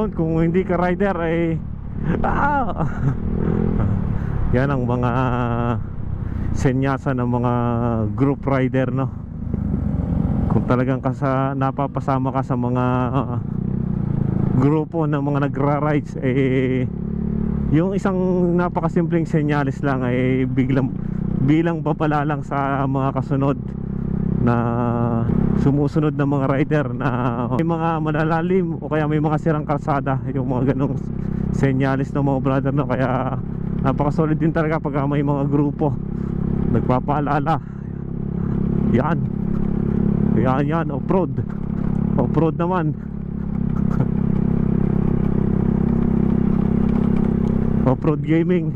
Yun, kung hindi ka rider ay yan ang mga senyasa ng mga group rider, no? Kung talagang napapasama ka sa mga grupo ng mga nagra-rides, yung isang napakasimpleng senyalis lang ay bilang papala lang sa mga kasunod na sumusunod na mga rider na may mga malalalim o kaya may mga sirang kalsada, yung mga ganong senyalis ng mga brother, no? Kaya napakasolid din talaga pag may mga grupo nagpapaalala. Yan, yan, off-road naman. Off-road gaming.